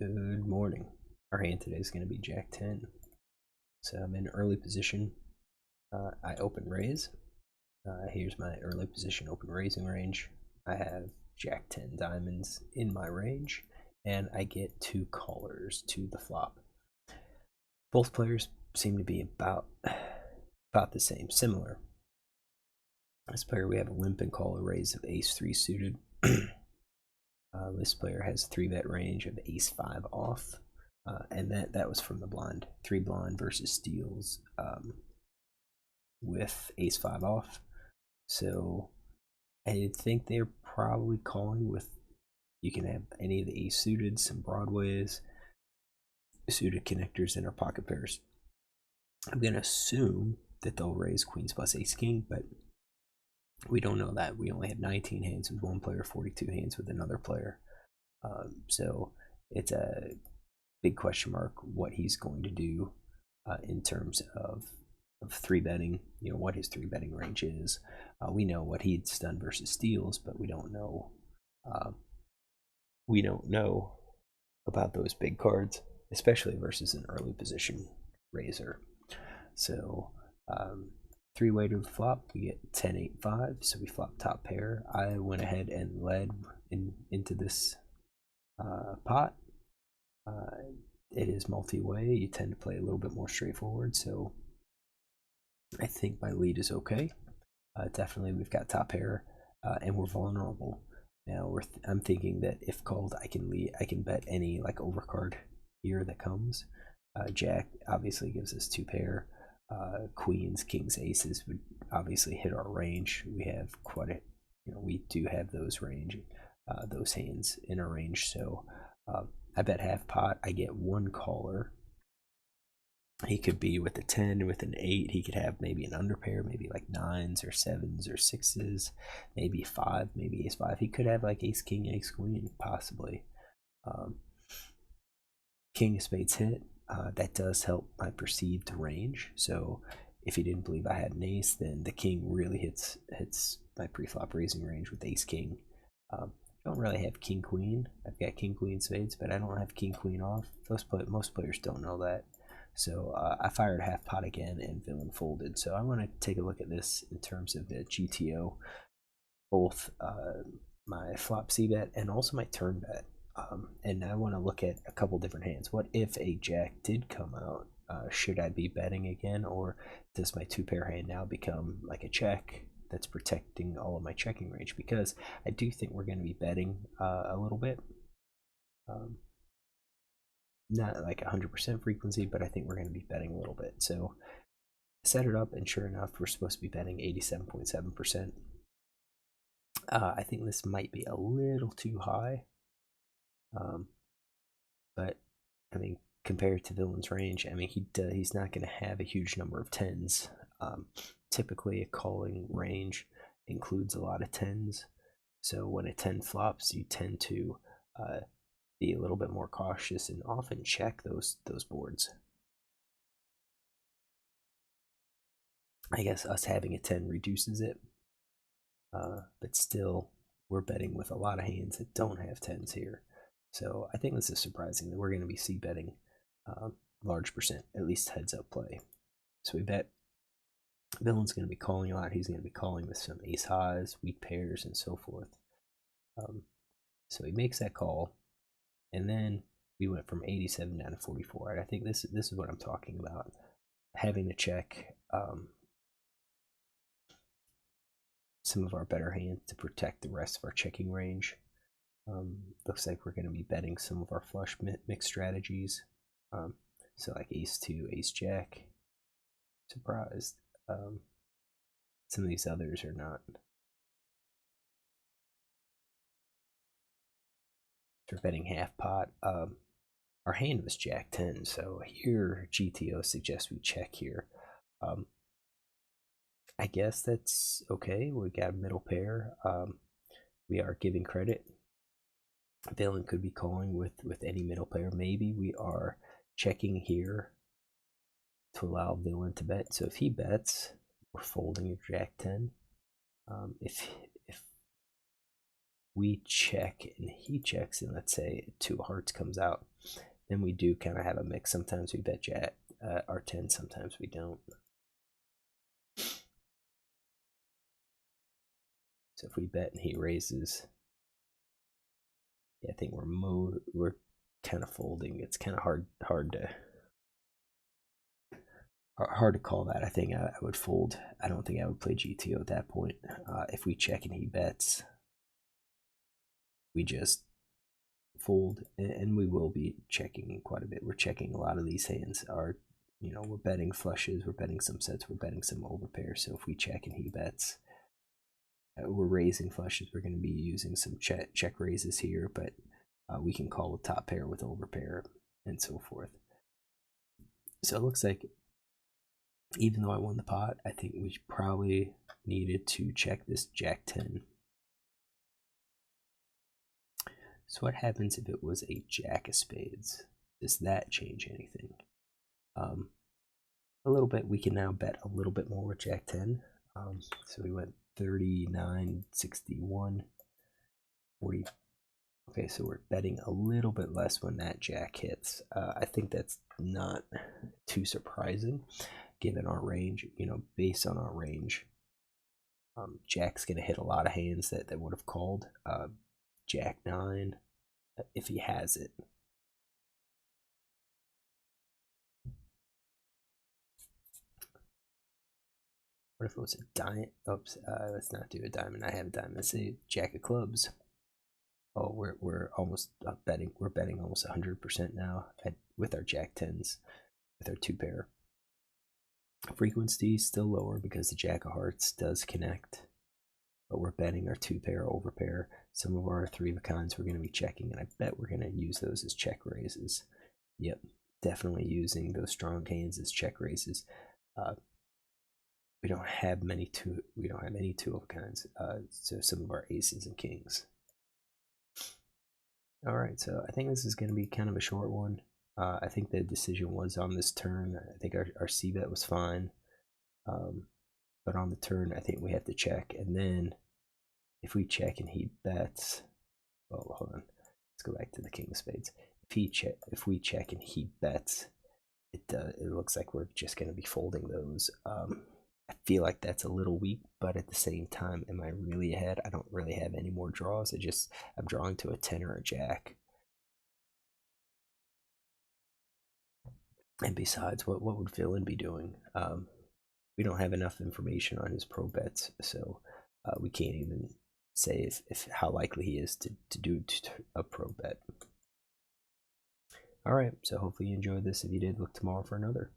Good morning. Our hand today is going to be Jack 10. So I'm in early position. I open raise. Here's my early position open raising range. I have Jack 10 diamonds in my range, and I get 2 callers to the flop. Both players seem to be about the same, similar. This player, we have a limp and caller raise of ace 3 suited. This player has 3-bet range of ace 5 off. And that was from the blind. 3 blind versus steals with ace 5 off. So I think they're probably calling with, you can have any of the ace suited, some broadways, suited connectors, and our pocket pairs. I'm going to assume that they'll raise queens plus ace king, but we don't know that. We only have 19 hands with one player, 42 hands with another player. So it's a big question mark what he's going to do in terms of 3-betting, what his 3-betting range is. We know what he's done versus steals, but we don't know about those big cards, especially versus an early position raiser. So 3-way to the flop, we get 10-8-5, so we flop top pair. I went ahead and led into this pot. It is multi-way. You tend to play a little bit more straightforward, so I think my lead is okay. Definitely, we've got top pair, and we're vulnerable. Now I'm thinking that if called, I can bet any like overcard here that comes. Jack obviously gives us 2 pair. Queens, kings, aces would obviously hit our range. We have we do have those hands in our range. So I bet half pot. I get 1 caller. He could be with a 10, with an 8. He could have maybe an underpair, maybe like 9s or 7s or 6s, maybe 5, maybe ace 5. He could have like ace king, ace queen, possibly. King of spades hit. That does help my perceived range. So if he didn't believe I had an ace, then the king really hits my pre-flop raising range with ace king. I don't really have king queen. I've got king queen spades, but I don't have king queen off. Most players don't know that. So I fired half pot again, and villain folded. So I want to take a look at this in terms of the GTO, both my flop C bet and also my turn bet. And I want to look at a couple different hands. What if a jack did come out? Should I be betting again, or does my 2-pair hand now become like a check that's protecting all of my checking range? Because I do think we're going to be betting a little bit. Not like 100% frequency, but I think we're going to be betting a little bit. So set it up, and sure enough, we're supposed to be betting 87.7%. I think this might be a little too high. But I mean, compared to villain's range, I mean, he's not going to have a huge number of 10s. Typically, a calling range includes a lot of 10s. So when a 10 flops, you tend to be a little bit more cautious and often check those boards. I guess us having a 10 reduces it, but still, we're betting with a lot of hands that don't have 10s here. So I think this is surprising that we're going to be c-betting large percent, at least heads up play. So we bet villain's going to be calling a lot. He's going to be calling with some ace highs, weak pairs, and so forth. So he makes that call, and then we went from 87 down to 44. And I think this is what I'm talking about. Having to check some of our better hands to protect the rest of our checking range. Looks like we're going to be betting some of our flush mix strategies. So like ace 2, ace jack. Surprised. Some of these others are not. We're betting half pot. Our hand was jack 10, so here GTO suggests we check here. I guess that's okay. We got a middle pair. We are giving credit. Villain could be calling with any middle pair. Maybe we are checking here to allow villain to bet. So if he bets, we're folding a jack 10. If we check and he checks, and let's say 2 hearts comes out, then we do kind of have a mix. Sometimes we bet Jack R10, sometimes we don't. So if we bet and he raises, yeah, I think we're kind of folding. It's kind of hard to call that. I think I would fold. I don't think I would play GTO at that point. If we check and he bets, we just fold, and we will be checking quite a bit. We're checking a lot of these hands. We're betting flushes, we're betting some sets, we're betting some overpairs. So if we check and he bets, we're raising flushes. We're going to be using some check raises here, but we can call with top pair, with overpair, and so forth. So it looks like, even though I won the pot, I think we probably needed to check this Jack 10. So what happens if it was a Jack of spades? Does that change anything? A little bit. We can now bet a little bit more with Jack 10. So we went 39, 61, 40. Okay, so we're betting a little bit less when that Jack hits. I think that's not too surprising, given our range. Based on our range, Jack's going to hit a lot of hands that would have called. Jack 9, if he has it. What if it was a diamond? Oops, let's not do a diamond. I have a diamond. Let's say Jack of clubs. Oh, we're almost betting. We're betting almost 100% now with our Jack 10s, with our 2 pair. Frequency is still lower because the Jack of hearts does connect, but we're betting our 2 pair, overpair. Some of our 3 of a kinds we're going to be checking, and I bet we're going to use those as check raises. Yep, definitely using those strong hands as check raises. We don't have many 2. We don't have any 2 of a kinds. So some of our aces and kings. All right, so I think this is going to be kind of a short one. I think the decision was on this turn. I think our c-bet was fine. But on the turn, I think we have to check. And then if we check and he bets, well, hold on. Let's go back to the king of spades. If we check and he bets, it looks like we're just going to be folding those. I feel like that's a little weak, but at the same time, am I really ahead? I don't really have any more draws. I'm drawing to a 10 or a jack. And besides, what would Villain be doing? We don't have enough information on his pro bets, so we can't even say if how likely he is to do a pro bet. All right, so hopefully you enjoyed this. If you did, look tomorrow for another.